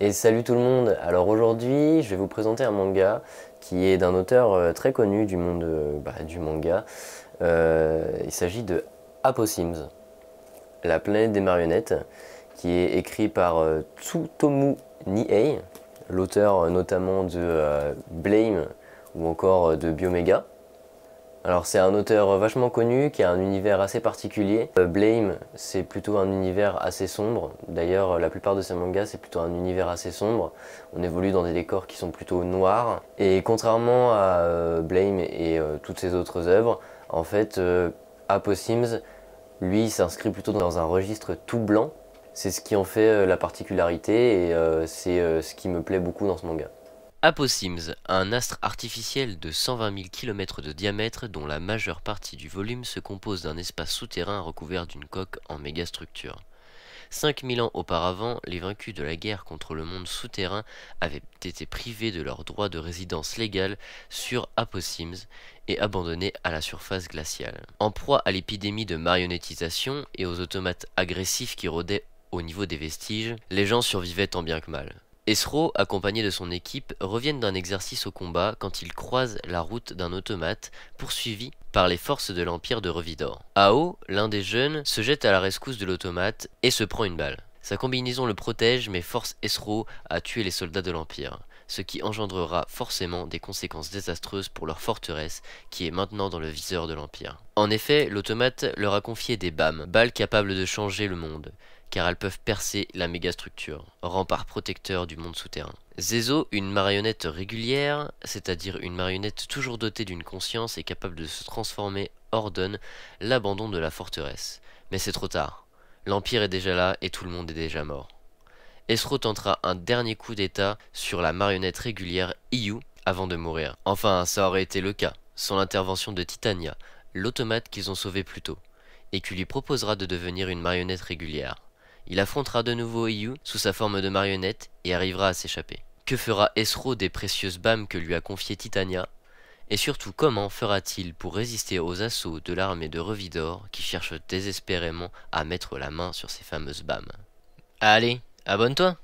Et salut tout le monde. Alors aujourd'hui je vais vous présenter un manga qui est d'un auteur très connu du monde du manga. Il s'agit de Apo Sims, la planète des marionnettes, qui est écrit par Tsutomu Nihei, l'auteur notamment de Blame ou encore de Biomega. Alors c'est un auteur vachement connu qui a un univers assez particulier. Blame, c'est plutôt un univers assez sombre. D'ailleurs la plupart de ses mangas c'est plutôt un univers assez sombre. On évolue dans des décors qui sont plutôt noirs. Et contrairement à Blame et toutes ses autres œuvres, en fait Apo Sims, lui, s'inscrit plutôt dans un registre tout blanc. C'est ce qui en fait la particularité et c'est ce qui me plaît beaucoup dans ce manga. Apo-Sims, un astre artificiel de 120 000 km de diamètre dont la majeure partie du volume se compose d'un espace souterrain recouvert d'une coque en mégastructure. 5000 ans auparavant, les vaincus de la guerre contre le monde souterrain avaient été privés de leur droit de résidence légale sur Apo-Sims et abandonnés à la surface glaciale. En proie à l'épidémie de marionnettisation et aux automates agressifs qui rôdaient au niveau des vestiges, les gens survivaient tant bien que mal. Esro, accompagné de son équipe, reviennent d'un exercice au combat quand ils croisent la route d'un automate poursuivi par les forces de l'Empire de Revidor. Ao, l'un des jeunes, se jette à la rescousse de l'automate et se prend une balle. Sa combinaison le protège mais force Esro à tuer les soldats de l'Empire, ce qui engendrera forcément des conséquences désastreuses pour leur forteresse qui est maintenant dans le viseur de l'Empire. En effet, l'automate leur a confié des BAM, balles capables de changer le monde, car elles peuvent percer la mégastructure, rempart protecteur du monde souterrain. Zezo, une marionnette régulière, c'est-à-dire une marionnette toujours dotée d'une conscience et capable de se transformer, ordonne l'abandon de la forteresse. Mais c'est trop tard. L'Empire est déjà là et tout le monde est déjà mort. Esro tentera un dernier coup d'état sur la marionnette régulière Iyu avant de mourir. Enfin, ça aurait été le cas, sans l'intervention de Titania, l'automate qu'ils ont sauvé plus tôt, et qui lui proposera de devenir une marionnette régulière. Il affrontera de nouveau Iyu sous sa forme de marionnette et arrivera à s'échapper. Que fera Esro des précieuses bâmes que lui a confiées Titania? Et surtout, comment fera-t-il pour résister aux assauts de l'armée de Revidor qui cherche désespérément à mettre la main sur ces fameuses bâmes? Allez, abonne-toi!